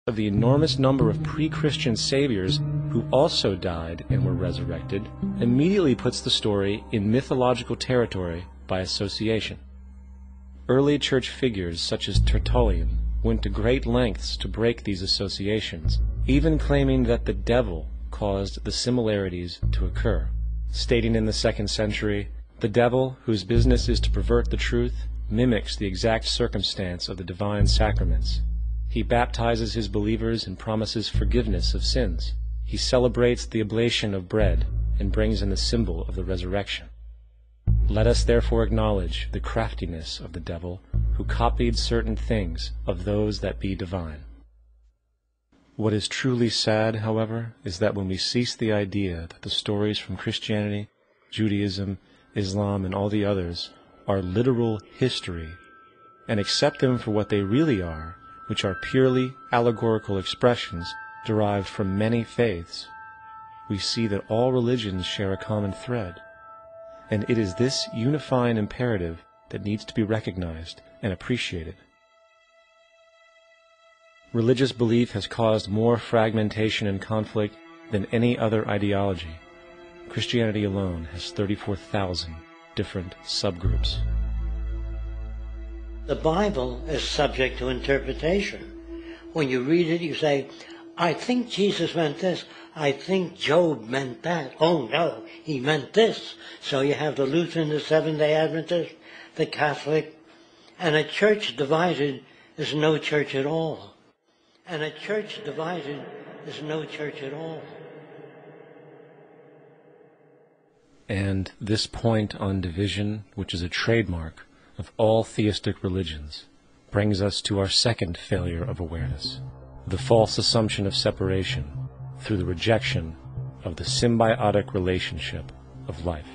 of the enormous number of pre-Christian saviors who also died and were resurrected immediately puts the story in mythological territory by association. Early church figures such as Tertullian went to great lengths to break these associations, even claiming that the devil caused the similarities to occur, stating in the 2nd century, "The devil, whose business is to pervert the truth, mimics the exact circumstance of the divine sacraments. He baptizes his believers and promises forgiveness of sins. He celebrates the oblation of bread and brings in the symbol of the resurrection. Let us therefore acknowledge the craftiness of the devil, who copied certain things of those that be divine." What is truly sad, however, is that when we cease the idea that the stories from Christianity, Judaism, Islam, and all the others are literal history, and accept them for what they really are, which are purely allegorical expressions derived from many faiths, we see that all religions share a common thread, and it is this unifying imperative that needs to be recognized and appreciated. Religious belief has caused more fragmentation and conflict than any other ideology. Christianity alone has 34,000 different subgroups. The Bible is subject to interpretation. When you read it, you say, I think Jesus meant this. I think Job meant that. Oh no, he meant this. So you have the Lutheran, the Seventh-day Adventist, the Catholic, and a church divided is no church at all. And a church divided is no church at all. And this point on division, which is a trademark of all theistic religions, brings us to our second failure of awareness, the false assumption of separation through the rejection of the symbiotic relationship of life.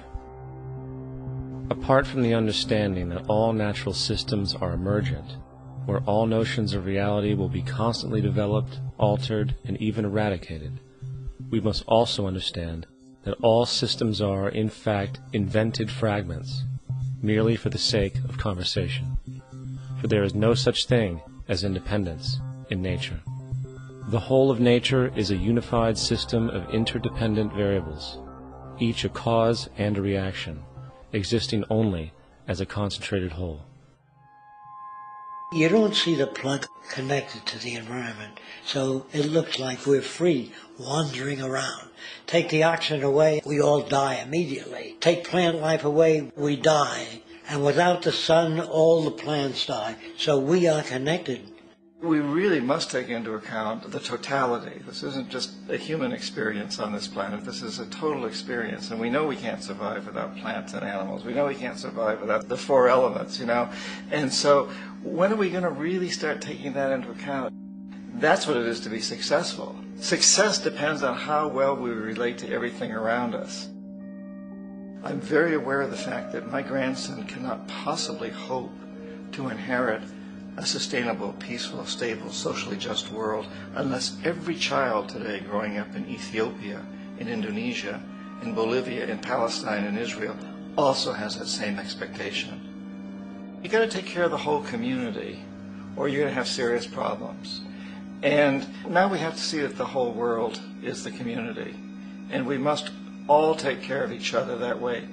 Apart from the understanding that all natural systems are emergent, where all notions of reality will be constantly developed, altered, and even eradicated, we must also understand that all systems are, in fact, invented fragments, merely for the sake of conversation. For there is no such thing as independence in nature. The whole of nature is a unified system of interdependent variables, each a cause and a reaction, existing only as a concentrated whole. You don't see the plug connected to the environment, so it looks like we're free, wandering around. Take the oxygen away, we all die immediately. Take plant life away, we die. And without the sun, all the plants die. So we are connected. We really must take into account the totality. This isn't just a human experience on this planet. This is a total experience. And we know we can't survive without plants and animals. We know we can't survive without the 4 elements, And so when are we going to really start taking that into account? That's what it is to be successful. Success depends on how well we relate to everything around us. I'm very aware of the fact that my grandson cannot possibly hope to inherit a sustainable, peaceful, stable, socially just world unless every child today growing up in Ethiopia, in Indonesia, in Bolivia, in Palestine, in Israel also has that same expectation. You got to take care of the whole community or you're going to have serious problems. And now we have to see that the whole world is the community. And we must all take care of each other that way.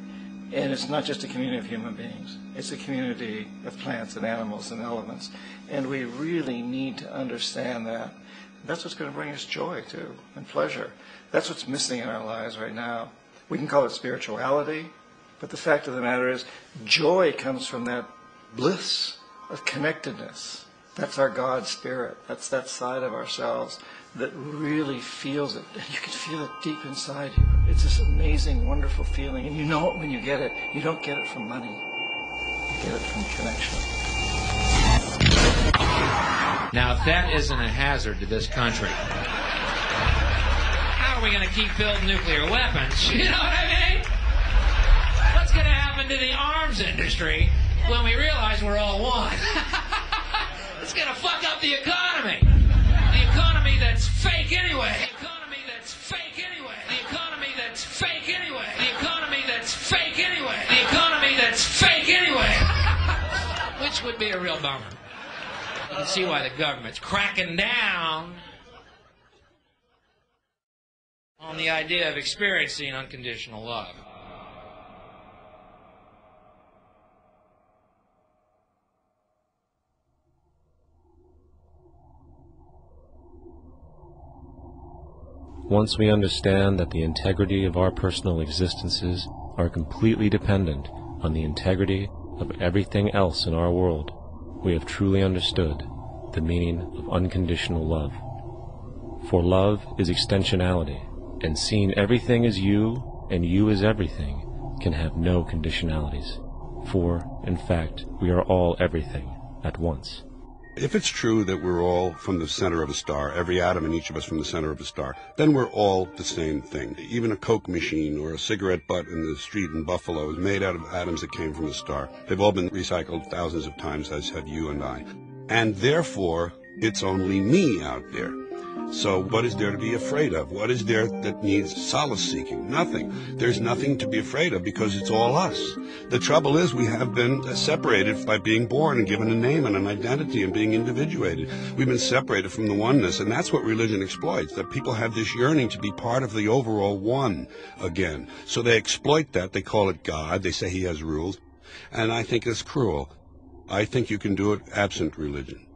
And it's not just a community of human beings. It's a community of plants and animals and elements. And we really need to understand that. That's what's going to bring us joy, too, and pleasure. That's what's missing in our lives right now. We can call it spirituality, but the fact of the matter is joy comes from that bliss of connectedness. That's our God spirit. That's that side of ourselves that really feels it. And you can feel it deep inside you. It's this amazing, wonderful feeling. And you know it when you get it. You don't get it from money. You get it from connection. Now, if that isn't a hazard to this country, how are we going to keep building nuclear weapons? You know what I mean? What's going to happen to the arms industry when we realize we're all one? It's going to fuck up the economy. The economy that's fake anyway. The economy that's fake anyway. The economy that's fake anyway. The economy that's fake anyway. The economy that's fake anyway. Which would be a real bummer. You can see why the government's cracking down on the idea of experiencing unconditional love. Once we understand that the integrity of our personal existences are completely dependent on the integrity of everything else in our world, we have truly understood the meaning of unconditional love. For love is extensionality, and seeing everything as you and you as everything can have no conditionalities. For, in fact, we are all everything at once. If it's true that we're all from the center of a star, every atom in each of us from the center of a star, then we're all the same thing. Even a Coke machine or a cigarette butt in the street in Buffalo is made out of atoms that came from a star. They've all been recycled thousands of times, as have you and I. And therefore, it's only me out there. So what is there to be afraid of? What is there that needs solace-seeking? Nothing. There's nothing to be afraid of because it's all us. The trouble is we have been separated by being born and given a name and an identity and being individuated. We've been separated from the oneness, and that's what religion exploits, that people have this yearning to be part of the overall one again. So they exploit that. They call it God. They say he has rules. And I think it's cruel. I think you can do it absent religion.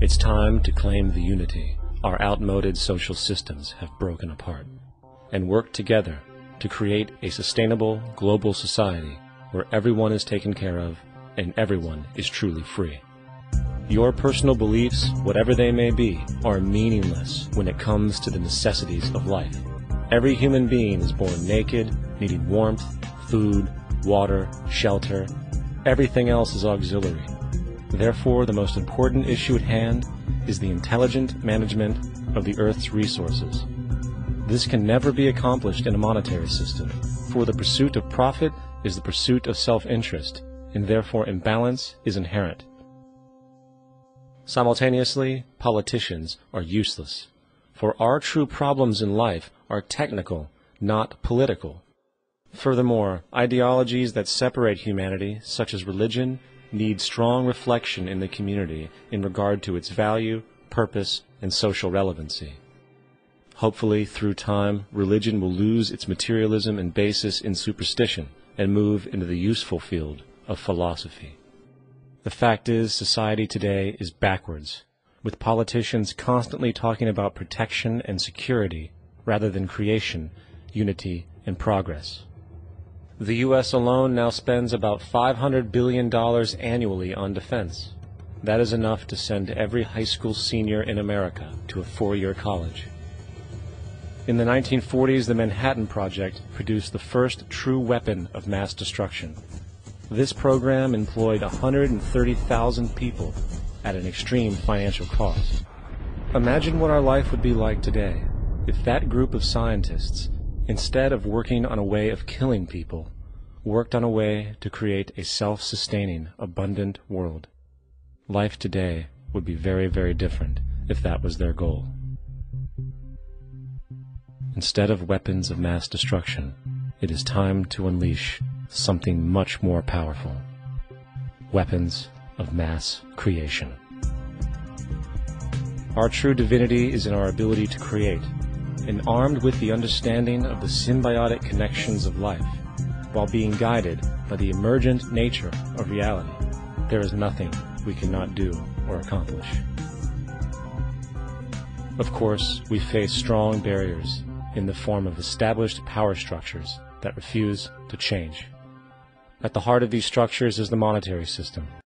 It's time to claim the unity our outmoded social systems have broken apart, and work together to create a sustainable global society where everyone is taken care of and everyone is truly free. Your personal beliefs, whatever they may be, are meaningless when it comes to the necessities of life. Every human being is born naked, needing warmth, food, water, shelter. Everything else is auxiliary. Therefore, the most important issue at hand is the intelligent management of the Earth's resources. This can never be accomplished in a monetary system, for the pursuit of profit is the pursuit of self-interest, and therefore imbalance is inherent. Simultaneously, politicians are useless, for our true problems in life are technical, not political. Furthermore, ideologies that separate humanity, such as religion, need strong reflection in the community in regard to its value, purpose, and social relevancy. Hopefully, through time, religion will lose its materialism and basis in superstition and move into the useful field of philosophy. The fact is, society today is backwards, with politicians constantly talking about protection and security rather than creation, unity, and progress. The U.S. alone now spends about $500 billion annually on defense. That is enough to send every high school senior in America to a four-year college. In the 1940s, the Manhattan Project produced the first true weapon of mass destruction. This program employed 130,000 people at an extreme financial cost. Imagine what our life would be like today if that group of scientists, instead of working on a way of killing people, worked on a way to create a self-sustaining, abundant world. Life today would be very, very different if that was their goal. Instead of weapons of mass destruction, it is time to unleash something much more powerful. Weapons of mass creation. Our true divinity is in our ability to create, and armed with the understanding of the symbiotic connections of life, while being guided by the emergent nature of reality, there is nothing we cannot do or accomplish. Of course, we face strong barriers in the form of established power structures that refuse to change. At the heart of these structures is the monetary system,